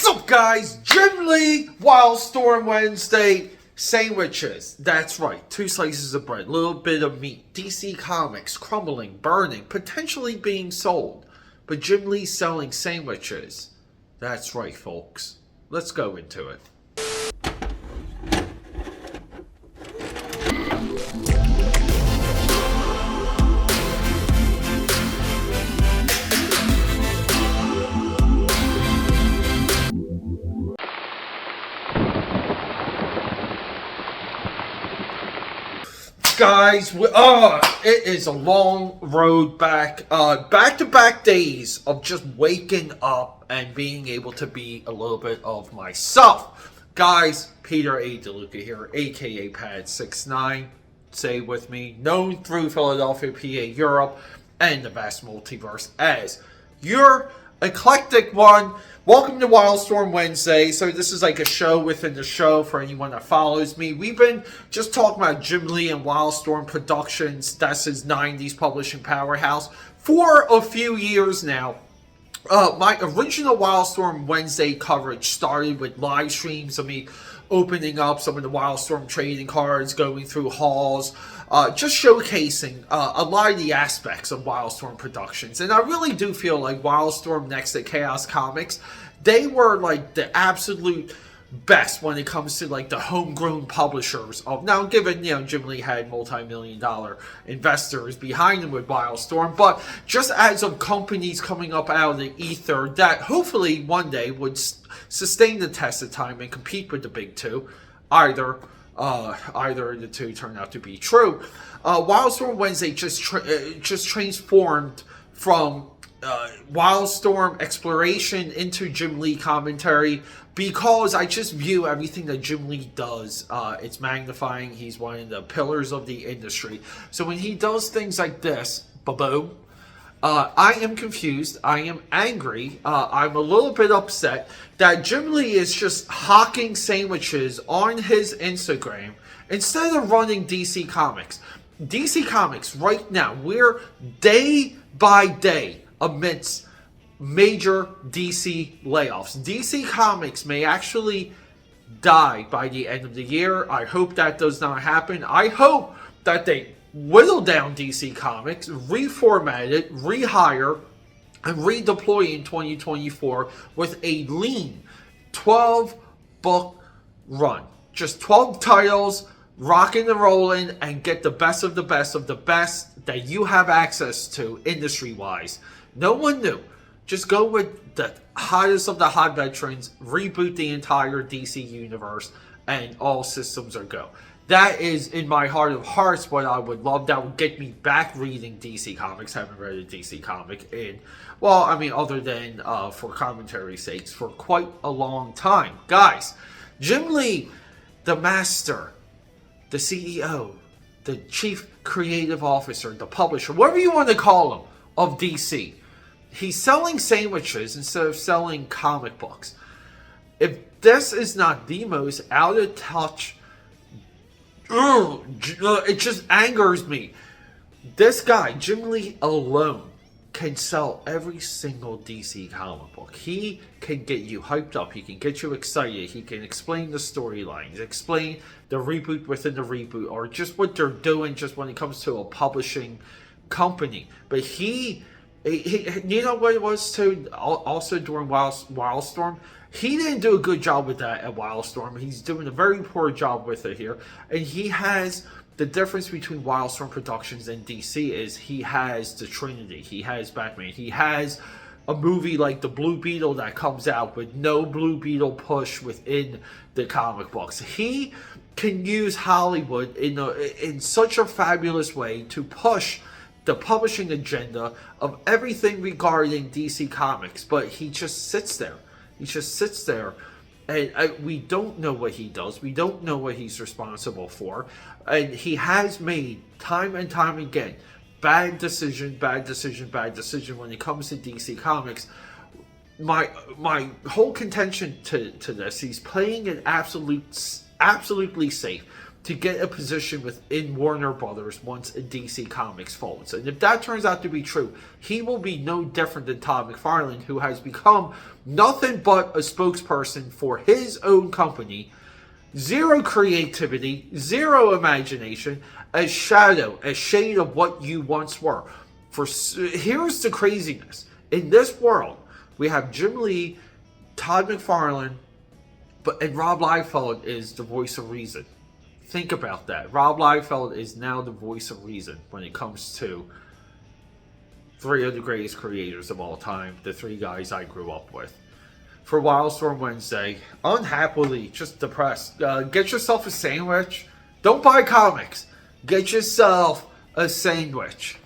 What's up, guys? Jim Lee, Wildstorm Wednesday, sandwiches. That's right, 2 slices of bread, a little bit of meat. DC Comics, crumbling, burning, potentially being sold. But Jim Lee's selling sandwiches. That's right, folks. Let's go into it. Guys, it is a long road back. Back-to-back days of just waking up and being able to be a little bit of myself. Guys, Peter A. DeLuca here, AKAPAD 69. Say it with me. Known through Philadelphia, PA, Europe, and the vast multiverse as your eclectic one. Welcome to Wildstorm Wednesday. So this is like a show within the show for anyone that follows me. We've been just talking about Jim Lee and Wildstorm Productions. That's his 90s publishing powerhouse for a few years now. My original Wildstorm Wednesday coverage started with live streams of me opening up some of the Wildstorm trading cards, going through hauls, just showcasing a lot of the aspects of Wildstorm Productions. And I really do feel like Wildstorm next to Chaos Comics, they were like the absolute best when it comes to like the homegrown publishers of now, given Jim Lee had multi-million-dollar investors behind him with Wildstorm, but just as of companies coming up out of the ether that hopefully one day would sustain the test of time and compete with the big two, either of the two turn out to be true. Wildstorm Wednesday just transformed from Wildstorm exploration into Jim Lee commentary, because I just view everything that Jim Lee does, it's magnifying. He's one of the pillars of the industry. So when he does things like this, ba-boom, I am confused. I am angry. I'm a little bit upset that Jim Lee is just hawking sandwiches on his Instagram instead of running DC Comics. DC Comics, right now, we're day by day amidst major DC layoffs. DC Comics may actually die by the end of the year. I hope that does not happen. I hope that they whittle down DC Comics, reformat it, rehire, and redeploy in 2024 with a lean 12-book run. Just 12 titles, rocking and rolling, and get the best of the best of the best that you have access to industry-wise. No one knew. Just go with the hottest of the hot veterans, reboot the entire DC universe, and all systems are go. That is, in my heart of hearts, what I would love. That would get me back reading DC Comics. Haven't read a DC comic in, well, I mean, other than for commentary sakes, for quite a long time. Guys, Jim Lee, the master, the CEO, the chief creative officer, the publisher, whatever you want to call him, of DC. He's selling sandwiches instead of selling comic books. If this is not the most out of touch, it just angers me. This guy, Jim Lee alone, can sell every single DC comic book. He can get you hyped up. He can get you excited. He can explain the storylines, explain the reboot within the reboot, or just what they're doing just when it comes to a publishing company. But he you know what it was too, also during Wildstorm? He didn't do a good job with that at Wildstorm. He's doing a very poor job with it here. And he has, the difference between Wildstorm Productions and DC is he has the Trinity. He has Batman. He has a movie like The Blue Beetle that comes out with no Blue Beetle push within the comic books. He can use Hollywood in such a fabulous way to push the publishing agenda of everything regarding DC Comics, but he just sits there. He just sits there, and we don't know what he does. We don't know what he's responsible for, and he has made time and time again bad decision when it comes to DC Comics. My whole contention to this, he's playing it absolutely safe. to get a position within Warner Brothers once DC Comics folds. And if that turns out to be true, he will be no different than Todd McFarlane, who has become nothing but a spokesperson for his own company. Zero creativity, zero imagination, a shadow, a shade of what you once were. Here's the craziness. In this world, we have Jim Lee, Todd McFarlane, and Rob Liefeld is the voice of reason. Think about that. Rob Liefeld is now the voice of reason when it comes to three of the greatest creators of all time, the three guys I grew up with. For Wildstorm Wednesday, unhappily, just depressed. Get yourself a sandwich. Don't buy comics. Get yourself a sandwich.